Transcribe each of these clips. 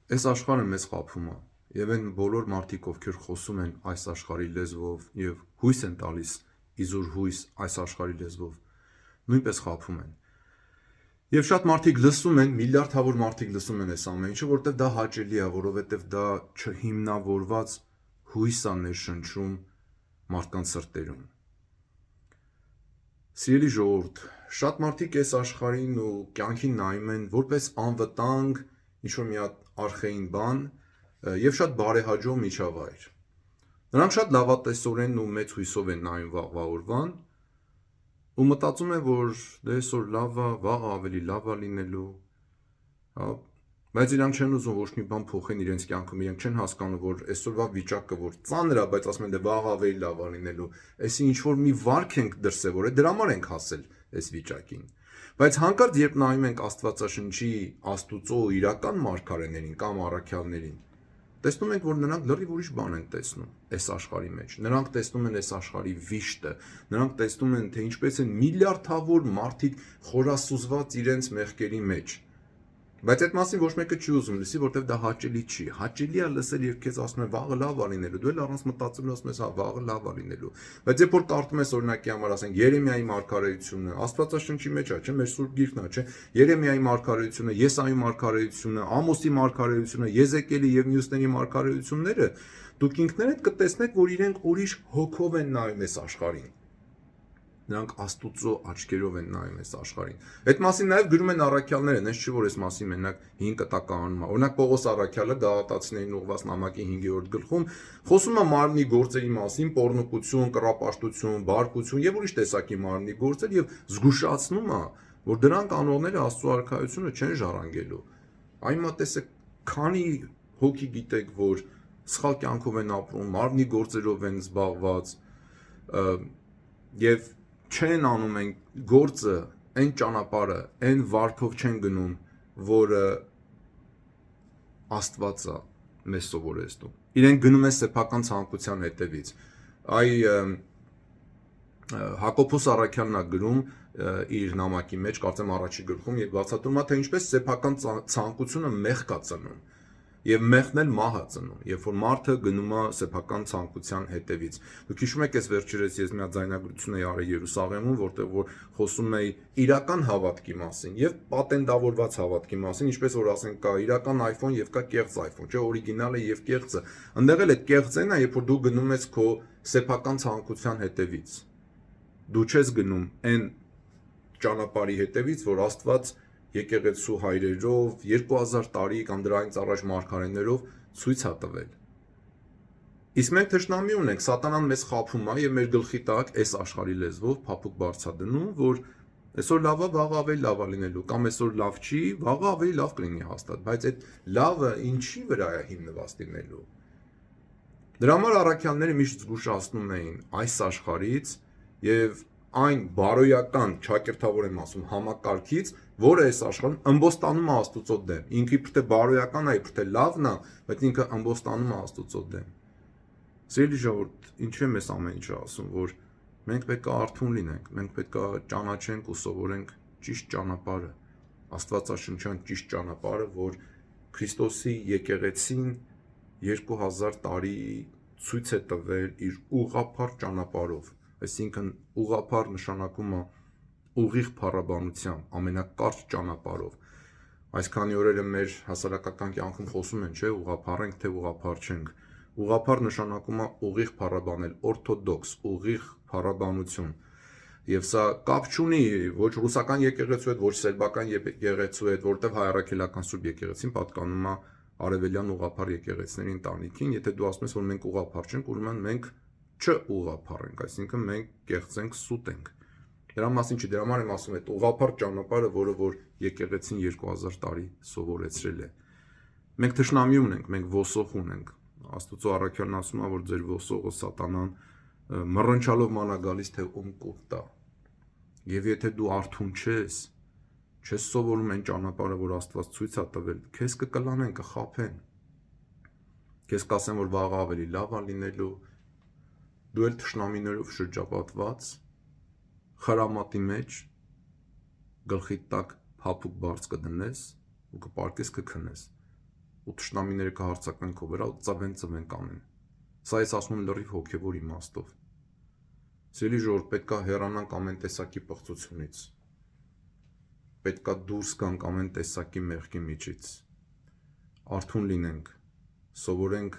Այս աշխարհը մեզ խաբում է, եւ այն բոլոր մարդիկ, ովքեր խոսում են այս աշխարհի լեզվով եւ հույս են տալիս իզուր հույս այս աշխարհի լեզվով, նույնպես խաբում են։ Եվ շատ մարդիկ լսում են, միլիարդավոր մարդիկ լսում են այս ամեն ինչը, որովհետեւ դա հաճելի է, որովհետեւ դա չհիմնավորված հույս է ներշնչում մարդկանց սրտերում։ Սիրելի ժողովուրդ, շատ մարդիկ այս աշխարհին ու կյանքին նայում են որպես անվտանգ ինչ-որ մի հատ արխային բան եւ շատ բարեհաջող միջավայր։ Նրանք շատ լավատեսորեն ու մեծ հույսով են նայում վաղվա օրվան ու մտածում են, որ դե այսօր լավ է, վաղը ավելի լավ է լինելու, հա, բայց իրանք չեն ուզում ոչ մի բան փոխեն իրենց կյանքում, իրենք չեն հասկանում, որ այսօրվա վիճակը որ ծանր է, բայց ասում են դե վաղը ավելի լավ է լինելու, այսինքն ինչ որ մի վարք ենք դրսևորել, դրա համար ենք հասել այս վիճակին։ Բայց հանկարծ երբ նայում ենք Աստվածաշնչի, Աստուծո իրական մարգարեներին կամ առաքյալներին, տեսնում ենք, որ նրանք լրիվ ուրիշ բան են տեսնում այս աշխարհի մեջ։ Նրանք տեսնում են այս աշխարհի վիշտը, նրանք տեսնում են, թե ինչպես են միլիարդավոր մարդիկ խորասուզված իրենց մեղքերի մեջ։ Բայց այդ մասին ոչ մեկը չի ուզում լսի, որտեվ դա հաճելի չի։ Հաճելի է լսել, երբ քեզ ասում են վաղը լավ է լինելու, դու էլ առանց մտածելու ասում ես, հա, վաղը լավ է լինելու։ Բայց երբ որ կարդում ես օրինակի համար ասենք Երեմիայի մարգարեությունը, Աստվածաշնչի մեջ է, չէ՞, մեր Սուրբ Գիրքն է, չէ՞, Երեմիայի մարգարեությունը, Եսայի մարգարեությունը, Ամոսի մարգարեությունը, Եզեկիելի եւ մյուսների մարգարեությունները, դուք ինքներդ կտեսնեք, որ իրենք ուրիշ հոգով են նայում այս աշխարհին։ Նրանք Աստուծո աչքերով են նայում այս աշխարհին։ Այդ մասին նաև գրում են առաքյալները, այնպես չի որ այս մասին մենակ 5 կտակահանում է։ Օրինակ Պողոս առաքյալը Գաղատացիներին ուղված նամակի 5-րդ գլխում խոսում է մարմնի գործերի մասին՝ պոռնոկություն, կռապաշտություն, բարկություն եւ ուրիշ տեսակի մարմնի գործեր եւ զգուշացնում է, որ դրանք անողները Աստծո արքայությունը չեն ժառանգելու։ Այն տեսեք, քանի հոգի գիտեք, որ սխալ կյանքով են ապրում, մարմնի գործերով են զբաղված եւ չեն անում այն գործը, այն ճանապարհը, այն վարքով չեն գնում, որը Աստվածը մեզ սովորեցնում։ Իրենք գնում են սեփական ցանկության հետևից։ Հակոբոս առաքյալն է գրում իր նամակի մեջ, կարծեմ առաջի գլխում, եւ բացատրում է, թե ինչպես սեփական ցանկությունը մեղք է ծնում։ Եվ մեղքն էլ մահ է ծնում, երբ որ մարդը գնում է սեփական ցանկության հետևից։ Դուք հիշում եք, այս վերջերս ես մի հատ ձայնագրություն էի արել Երուսաղեմում, որտեղ որ խոսում էի իրական հավատքի մասին եւ պատենդավորված հավատքի մասին, ինչպես որ ասենք կա իրական iPhone եւ կա կեղծ iPhone, չէ, օրիգինալը եւ կեղծը։ Այնտեղ էլ այդ կեղծեն է, երբ որ դու գնում ես քո սեփական ցանկության հետևից։ Դու չես գնում այն ճանապարհի հետևից, որ Աստված եկեղեցու հայրերով 2000 տարի կամ դրանից առաջ մարգարեներով ցույց է տվել։ Իսկ մենք թշնամի ունենք, սատանան մեզ խաբում է եւ մեր գլխի տակ այս աշխարհի լեզվով փափուկ բարձրադնում, որ այսօր լավ է, վաղը ավելի լավ է լինելու, կամ այսօր լավ չի, վաղը ավելի լավ կլինի հաստատ, բայց այդ լավը ինչի վրա է հիմնված լինելու։ Դրա համար առաքյալները միշտ զգուշացնում էին այս աշխարհից եւ այն բարոյական, ճակերտավոր եմ ասում, համակարգից, որը այս աշխարհում ըմբոստանում է Աստուծո դեմ։ Ինքը իբր թե բարոյական է, իբր թե լավն է, բայց ինքը ըմբոստանում է Աստուծո դեմ։ Սիրելի ժողովուրդ, ինչու եմ ես ամեն ինչը ասում, որ մենք պետք է արթուն լինենք, մենք պետք է ճանաչենք ու սովորենք ճիշտ ճանապարհը, Աստվածաշնչյան ճիշտ ճանապարհը, որ Քրիստոսի եկեղեցին 2000 տարի ցույց է տվել իր ուղղափառ ճանապարհով։ Այսինքն ուղղափառ նշանակում է ուղիղ փառաբանությամբ, ամենակարճ ճանապարհով։ Այսքանի օրերը մեր հասարակական կյանքում խոսում են, չէ, ուղղափառ ենք, թե ուղղափառ չենք։ Ուղղափառ նշանակում է ուղիղ փառաբանել, օրթոդոքս, ուղիղ փառաբանություն։ Եվ սա կապ չունի ոչ ռուսական եկեղեցու հետ, ոչ սերբական եկեղեցու հետ, որտեղ հայ առաքելական Սուրբ եկեղեցին պատկանում է արևելյան ուղղափառ եկեղեցիների ընտանիքին։ Եթե դու ասում ես, որ մենք ուղղափառ չենք, ուրեմն մենք չուղղափառ ենք, այսինքն մենք կեղծ ենք, սուտ ենք։ Դրա մասին չի, դրա համար եմ ասում, այդ ուղղափառ ճանապարհը, որը որ եկեղեցին 2000 տարի սովորեցրել է։ Մենք թշնամի ունենք, մենք ոսող ունենք։ Աստուծո առաքյալն ասում է, որ ձեր ոսողը սատանան մռնչալով մանա գալիս, թե ում կուտա։ Եվ եթե դու արթուն չես սովորում այն ճանապարհը, որ Աստված ցույց է տվել, քեզ կկլանեն, կխաբեն։ Քեզ կասեն, որ վաղը ավելի լավ է լինելու, դու էլ թշնամիներով շրջապատված խրամատի մեջ գլխի տակ փափուկ բարձ կդնես ու կպարկես կքնես։ ու թշնամիները կհարձակվեն քո վրա ու ծվեն կանեն։ Սա ես ասում եմ լրիվ հոգևոր իմաստով։ Սիրելի ժողովուրդ, պետք է հեռանանք ամեն տեսակի պղծությունից։ Պետք է դուրս գանք ամեն տեսակի մեղքի միջից։ Արթուն լինենք, սովորենք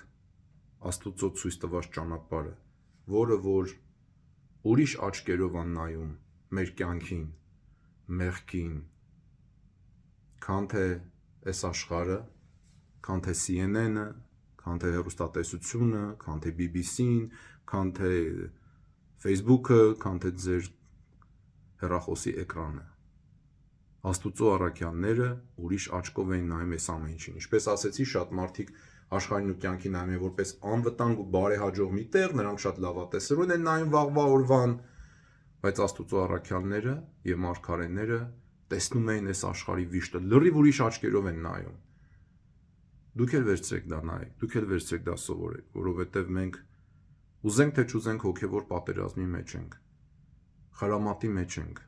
Աստուծո ցույց տված ճանապարհը, որը որ ուրիշ աչքերով է նայում մեր կյանքին, մեղքին, քան թե այս աշխարհը, քան թե CNN-ը, քան թե հեռուստատեսությունը, քան թե BBC-ն, քան թե Facebook-ը, քան թե ձեր հեռախոսի էկրանը։ Աստուծո առաքյալները ուրիշ աչքով էին նայում այս ամեն ինչին։ Ինչպես ասեցի, շատ մարդիկ աշխարհին ու կյանքի նայում են որպես անվտանգ ու բարեհաջող մի տեղ, նրանք շատ լավատեսորեն են նայում վաղվա օրվան, բայց Աստուծո առաքյալները եւ մարգարեները տեսնում էին այս աշխարհի վիշտը, լրիվ ուրիշ աչքերով են նայում։ Դուք էլ վերցրեք դա նայեք, դուք էլ վերցրեք դա սովորեք, որովհետեւ մենք ուզենք թե չուզենք հոգևոր պատերազմի մեջ ենք, խրամատի մեջ ենք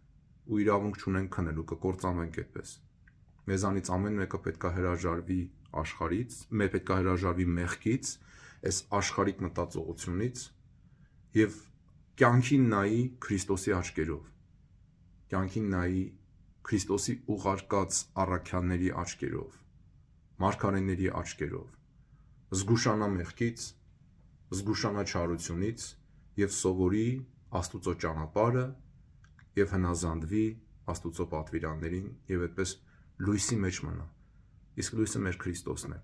ու իրավունք չունենք քնելու, կկործանվենք այդպես։ Մեզանից ամեն մեկը պետք է հրաժարվի աշխարհից, մեր պետք է հրաժարվի մեղքից, այս աշխարհիկ մտածողությունից եւ կյանքին նայի Քրիստոսի աչքերով, կյանքին նայի Քրիստոսի ուղարկած առաքյալների աչքերով, մարգարեների աչքերով, զգուշանա մեղքից, զգուշանա չարությունից եւ սովորի Աստուծո ճանապարհը եւ հնազանդվի Աստուծո պատվիրաններին եւ այդպես լույսի մեջ մնա։ Իսկ լույսը մեր Քրիստոսն է,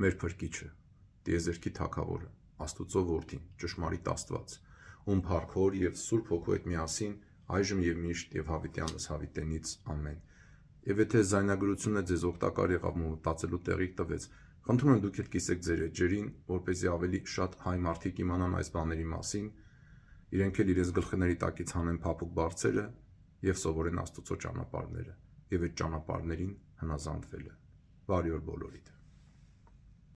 մեր Փրկիչը, տիեզերքի Թագավորը, Աստուծո Որդին, ճշմարիտ Աստված, ում փառք Հոր եւ Սուրբ Հոգու հետ միասին այժմ եւ միշտ եւ հավիտյանս հավիտենից ամեն։ Եվ եթե զայնագրությունը ձեզ օգտակար եղավ ու մտածելու տեղիք տվեց, խնդրում եմ դուք էլ կիսեք ձեր էջերին, որպեսզի ավելի շատ հայ մարդիկ իմանան այս բաների մասին, իրենք էլ իրենց գլխների տակից հանեն փափուկ բարձերը եւ սովորեն Աստուծո ճանապարհները եւ այդ ճանապարհներին հնազանդվելը։ Բարի օր բոլորիդ։